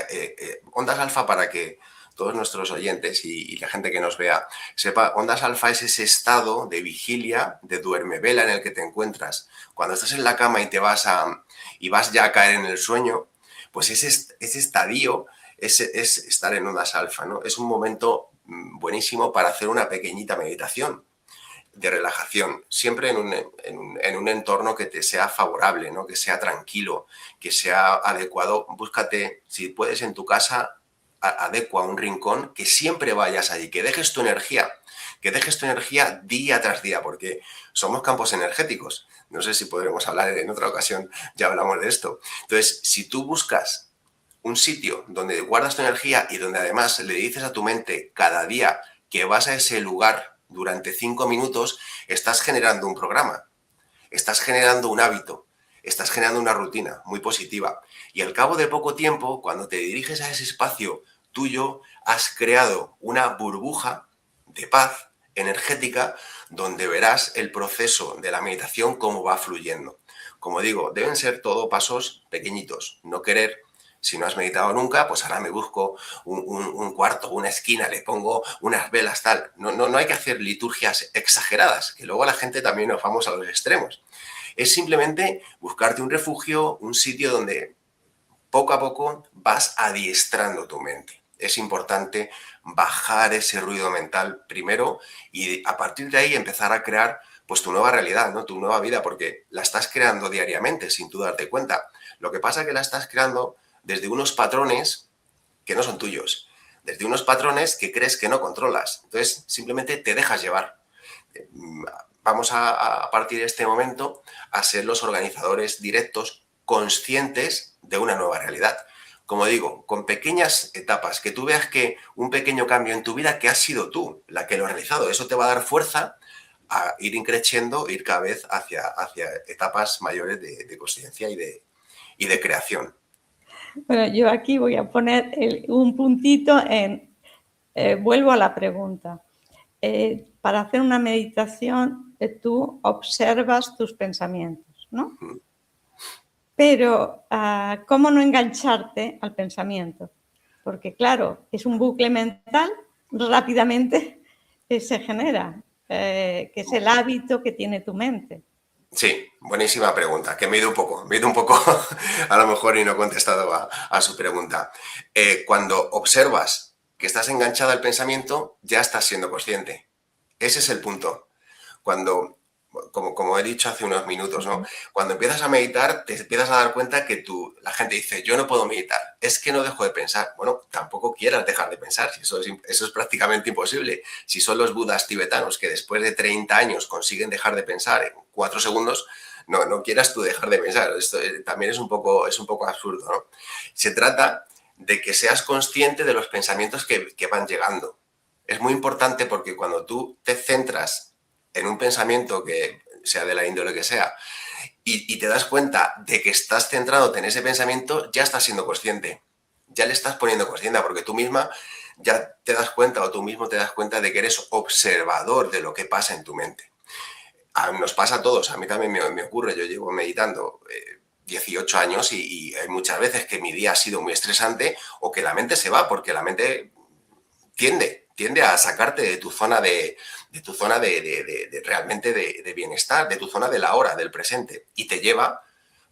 Ondas alfa, para que todos nuestros oyentes y la gente que nos vea sepa, ondas alfa es ese estado de vigilia, de duermevela en el que te encuentras. Cuando estás en la cama y vas ya a caer en el sueño, pues ese estadio es estar en ondas alfa, ¿no? Es un momento buenísimo para hacer una pequeñita meditación de relajación, siempre en un entorno que te sea favorable, ¿no? Que sea tranquilo, que sea adecuado. Búscate, si puedes, en tu casa, adecua un rincón, que siempre vayas allí, que dejes tu energía, que dejes tu energía día tras día, porque somos campos energéticos. No sé si podremos hablar en otra ocasión, ya hablamos de esto. Entonces, si tú buscas un sitio donde guardas tu energía y donde además le dices a tu mente cada día que vas a ese lugar durante 5 minutos, estás generando un programa, estás generando un hábito, estás generando una rutina muy positiva. Y al cabo de poco tiempo, cuando te diriges a ese espacio tuyo, has creado una burbuja de paz energética donde verás el proceso de la meditación cómo va fluyendo. Como digo, deben ser todo pasos pequeñitos, no querer. Si no has meditado nunca, pues ahora me busco un cuarto, una esquina, le pongo unas velas, tal. No hay que hacer liturgias exageradas, que luego la gente también nos vamos a los extremos. Es simplemente buscarte un refugio, un sitio donde poco a poco vas adiestrando tu mente. Es importante bajar ese ruido mental primero y a partir de ahí empezar a crear pues tu nueva realidad, ¿no? Tu nueva vida, porque la estás creando diariamente sin tú darte cuenta. Lo que pasa es que la estás creando desde unos patrones que no son tuyos, desde unos patrones que crees que no controlas. Entonces, simplemente te dejas llevar. Vamos a partir de este momento a ser los organizadores directos, conscientes de una nueva realidad. Como digo, con pequeñas etapas, que tú veas que un pequeño cambio en tu vida que has sido tú la que lo ha realizado, eso te va a dar fuerza a ir increciendo, ir cada vez hacia etapas mayores de conciencia y de creación. Bueno, yo aquí voy a poner un puntito en, vuelvo a la pregunta. Para hacer una meditación, tú observas tus pensamientos, ¿no? Pero, ¿cómo no engancharte al pensamiento? Porque, claro, es un bucle mental rápidamente que se genera, que es el hábito que tiene tu mente. Sí, buenísima pregunta, que me he ido un poco a lo mejor y no he contestado a su pregunta. Cuando observas que estás enganchado al pensamiento, ya estás siendo consciente. Ese es el punto. Cuando, como he dicho hace unos minutos, ¿no? Cuando empiezas a meditar, te empiezas a dar cuenta que la gente dice, yo no puedo meditar, es que no dejo de pensar. Bueno, tampoco quieras dejar de pensar, eso es prácticamente imposible. Si son los budas tibetanos que después de 30 años consiguen dejar de pensar en 4 segundos, no quieras tú dejar de pensar. Esto también es un poco absurdo, ¿no? Se trata de que seas consciente de los pensamientos que van llegando. Es muy importante porque cuando tú te centras en un pensamiento que sea de la índole que sea y te das cuenta de que estás centrándote en ese pensamiento, ya estás siendo consciente, ya le estás poniendo consciente porque tú misma ya te das cuenta o tú mismo te das cuenta de que eres observador de lo que pasa en tu mente. Nos pasa a todos, a mí también me ocurre, yo llevo meditando 18 años y hay muchas veces que mi día ha sido muy estresante o que la mente se va porque la mente tiende a sacarte de tu zona realmente de bienestar, de tu zona de la hora, del presente, y te lleva,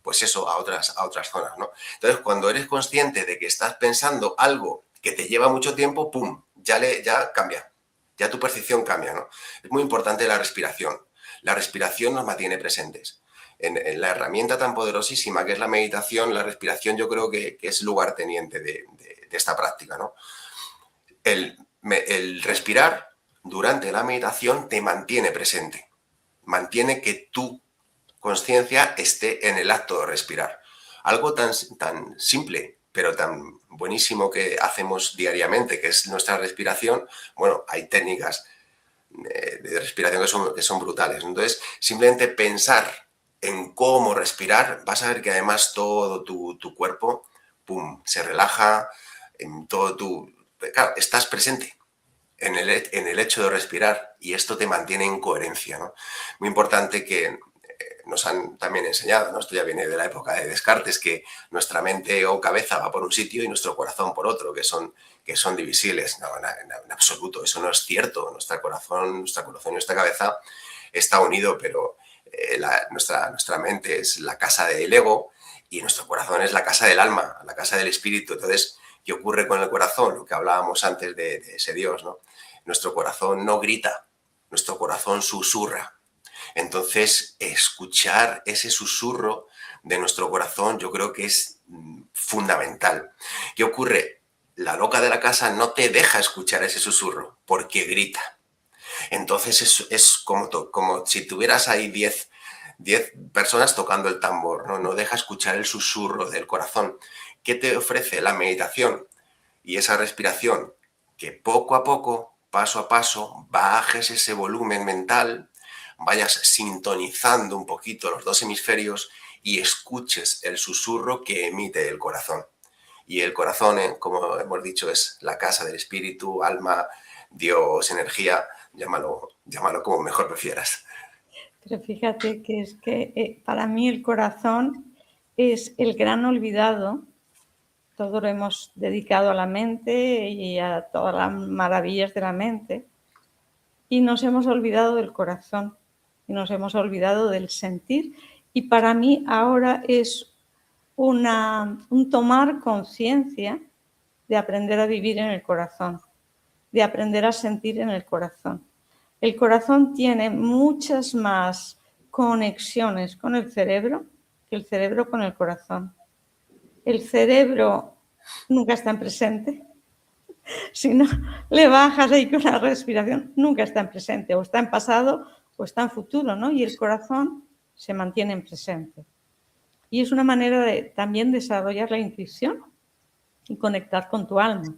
pues eso, a otras zonas, ¿no? Entonces, cuando eres consciente de que estás pensando algo que te lleva mucho tiempo, ¡pum!, ya cambia, ya tu percepción cambia, ¿no? Es muy importante la respiración. La respiración nos mantiene presentes. En la herramienta tan poderosísima que es la meditación, la respiración yo creo que es lugarteniente de esta práctica, ¿no? El respirar durante la meditación te mantiene presente, mantiene que tu conciencia esté en el acto de respirar. Algo tan simple, pero tan buenísimo que hacemos diariamente, que es nuestra respiración. Bueno, hay técnicas de respiración que son brutales. Entonces, simplemente pensar en cómo respirar, vas a ver que además todo tu cuerpo, pum, se relaja, en todo claro, estás presente en el hecho de respirar y esto te mantiene en coherencia, ¿no? Muy importante que nos han también enseñado, ¿no? Esto ya viene de la época de Descartes, que nuestra mente o cabeza va por un sitio y nuestro corazón por otro, que son divisibles. No, en absoluto, eso no es cierto. Nuestro corazón y nuestra cabeza está unido, pero nuestra mente es la casa del ego y nuestro corazón es la casa del alma, la casa del espíritu. Entonces, ¿qué ocurre con el corazón? Lo que hablábamos antes de ese Dios, ¿no? Nuestro corazón no grita, nuestro corazón susurra. Entonces, escuchar ese susurro de nuestro corazón yo creo que es fundamental. ¿Qué ocurre? La loca de la casa no te deja escuchar ese susurro porque grita. Entonces es como si tuvieras ahí 10 personas tocando el tambor, ¿no? No deja escuchar el susurro del corazón. ¿Qué te ofrece la meditación y esa respiración? Que poco a poco, paso a paso, bajes ese volumen mental, vayas sintonizando un poquito los dos hemisferios y escuches el susurro que emite el corazón. Y el corazón, como hemos dicho, es la casa del espíritu, alma, Dios, energía, llámalo como mejor prefieras. Pero fíjate que es que para mí el corazón es el gran olvidado. Todo lo hemos dedicado a la mente y a todas las maravillas de la mente. Y nos hemos olvidado del corazón y nos hemos olvidado del sentir. Y para mí ahora es un tomar conciencia de aprender a vivir en el corazón, de aprender a sentir en el corazón. El corazón tiene muchas más conexiones con el cerebro que el cerebro con el corazón. El cerebro nunca está en presente. Si no le bajas ahí con la respiración, nunca está en presente, o está en pasado o está en futuro, ¿no? Y el corazón se mantiene en presente. Y es una manera de también desarrollar la intuición y conectar con tu alma.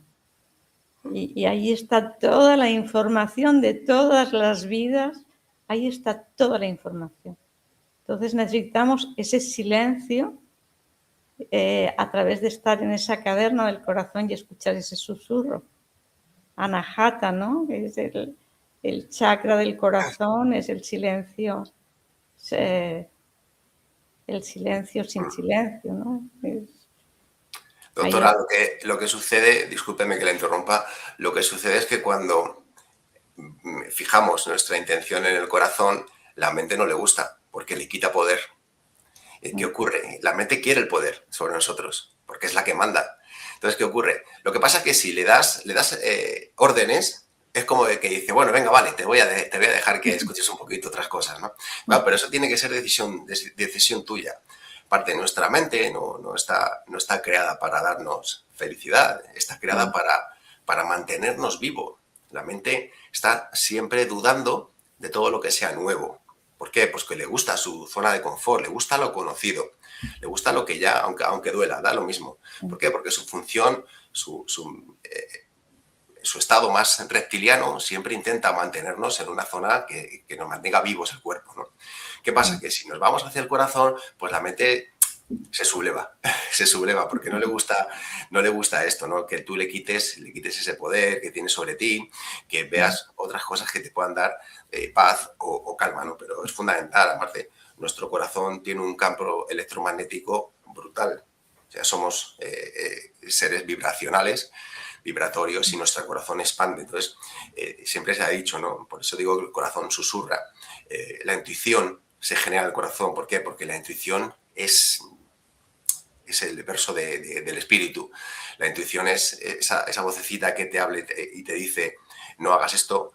Y ahí está toda la información de todas las vidas, ahí está toda la información. Entonces necesitamos ese silencio a través de estar en esa caverna del corazón y escuchar ese susurro. Anahata, ¿no? Es el chakra del corazón, es el silencio sin silencio, ¿no? Doctora, lo que sucede, discúlpeme que la interrumpa, lo que sucede es que cuando fijamos nuestra intención en el corazón, la mente no le gusta porque le quita poder. ¿Qué ocurre? La mente quiere el poder sobre nosotros porque es la que manda. Entonces, ¿qué ocurre? Lo que pasa es que si le das órdenes, es como de que dice, bueno, venga, vale, te voy a dejar que escuches un poquito otras cosas, ¿no? Claro, pero eso tiene que ser decisión tuya. Aparte, nuestra mente no está creada para darnos felicidad, está creada para mantenernos vivos. La mente está siempre dudando de todo lo que sea nuevo. ¿Por qué? Pues que le gusta su zona de confort, le gusta lo conocido, le gusta lo que ya, aunque duela, da lo mismo. ¿Por qué? Porque su función, su estado más reptiliano siempre intenta mantenernos en una zona que nos mantenga vivos el cuerpo, ¿no? ¿Qué pasa? Que si nos vamos hacia el corazón, pues la mente se subleva, porque no le gusta esto, ¿no? Que tú le quites ese poder que tiene sobre ti, que veas otras cosas que te puedan dar paz o calma, ¿no? Pero es fundamental, aparte, nuestro corazón tiene un campo electromagnético brutal. O sea, somos seres vibratorios y nuestro corazón expande. Entonces, siempre se ha dicho, ¿no? Por eso digo que el corazón susurra. La intuición se genera en el corazón. ¿Por qué? Porque la intuición es el verso del espíritu. La intuición es esa vocecita que te habla y te dice, no hagas esto,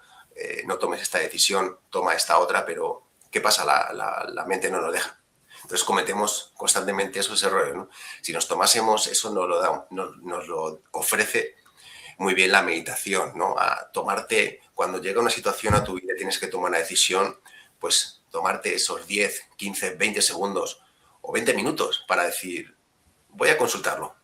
no tomes esta decisión, toma esta otra, pero ¿qué pasa? La mente no nos deja. Entonces cometemos constantemente esos errores, ¿no? Si nos tomásemos, eso nos lo ofrece muy bien la meditación, ¿no? A tomarte, cuando llega una situación a tu vida, tienes que tomar una decisión, pues tomarte esos 10, 15, 20 segundos o 20 minutos para decir, voy a consultarlo.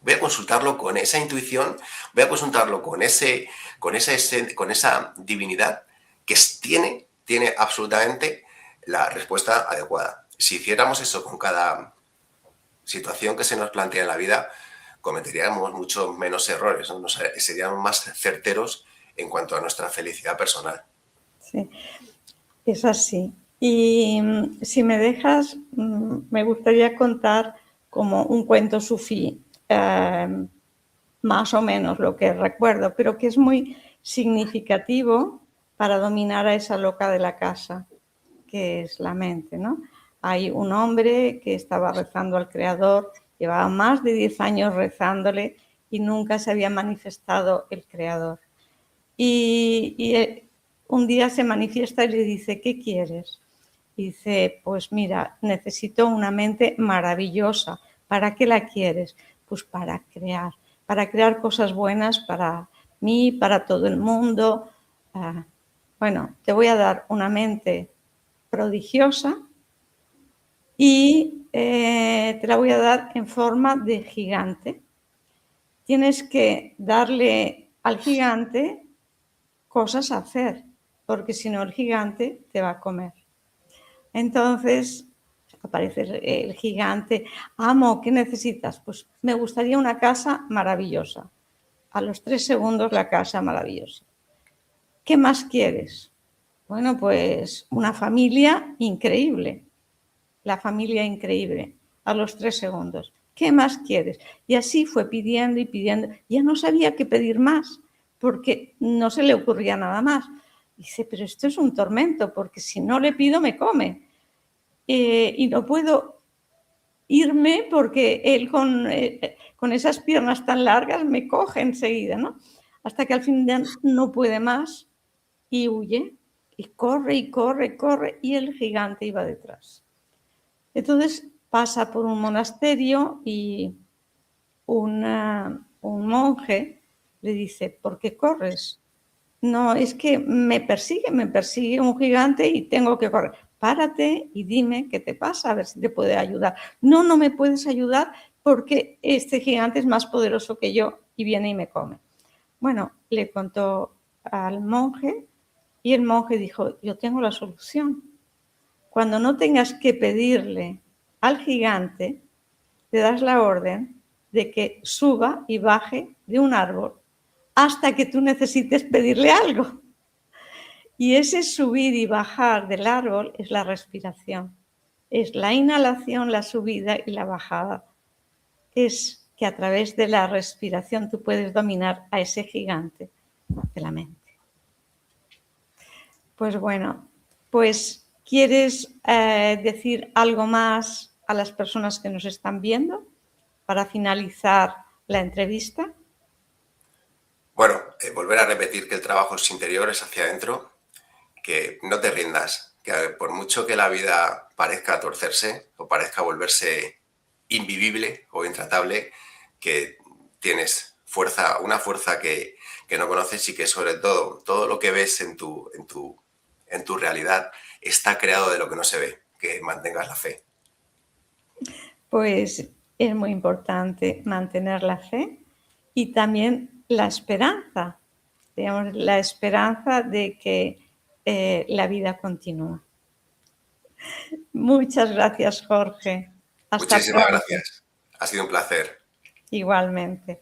Voy a consultarlo con esa intuición, voy a consultarlo con esa divinidad que tiene absolutamente la respuesta adecuada. Si hiciéramos eso con cada situación que se nos plantea en la vida, cometeríamos mucho menos errores, ¿no? Seríamos más certeros en cuanto a nuestra felicidad personal. Sí, es así. Y si me dejas, me gustaría contar como un cuento sufí, más o menos lo que recuerdo, pero que es muy significativo para dominar a esa loca de la casa, que es la mente, ¿no? Hay un hombre que estaba rezando al Creador, llevaba más de 10 años rezándole y nunca se había manifestado el Creador. Y un día se manifiesta y le dice, ¿qué quieres? Y dice, pues mira, necesito una mente maravillosa. ¿Para qué la quieres? Pues para crear cosas buenas para mí, para todo el mundo. bueno, te voy a dar una mente prodigiosa y te la voy a dar en forma de gigante. Tienes que darle al gigante cosas a hacer, porque si no el gigante te va a comer. Entonces aparece el gigante, amo, ¿qué necesitas? Pues me gustaría una casa maravillosa. A los 3 segundos la casa maravillosa. ¿Qué más quieres? Bueno, pues una familia increíble. La familia increíble. A los 3 segundos. ¿Qué más quieres? Y así fue pidiendo y pidiendo. Ya no sabía qué pedir más, porque no se le ocurría nada más. Dice, pero esto es un tormento, porque si no le pido me come. Y no puedo irme porque él con esas piernas tan largas me coge enseguida, ¿no? Hasta que al final no puede más y huye. Y corre y corre y corre y el gigante iba detrás. Entonces pasa por un monasterio y un monje le dice, ¿por qué corres? No, es que me persigue un gigante y tengo que correr. Párate y dime qué te pasa, a ver si te puede ayudar. No, no me puedes ayudar porque este gigante es más poderoso que yo y viene y me come. Bueno, le contó al monje y el monje dijo, yo tengo la solución. Cuando no tengas que pedirle al gigante, le das la orden de que suba y baje de un árbol hasta que tú necesites pedirle algo. Y ese subir y bajar del árbol es la respiración. Es la inhalación, la subida y la bajada. Es que a través de la respiración tú puedes dominar a ese gigante de la mente. Pues bueno, pues ¿quieres decir algo más a las personas que nos están viendo para finalizar la entrevista? Bueno, volver a repetir que el trabajo es interior, es hacia adentro, que no te rindas, que por mucho que la vida parezca torcerse o parezca volverse invivible o intratable, que tienes fuerza, una fuerza que no conoces y que sobre todo lo que ves en tu realidad está creado de lo que no se ve, que mantengas la fe. Pues es muy importante mantener la fe y también la esperanza, digamos, la esperanza de que la vida continúa. Muchas gracias, Jorge. Hasta Muchísimas pronto. gracias. Ha sido un placer. Igualmente.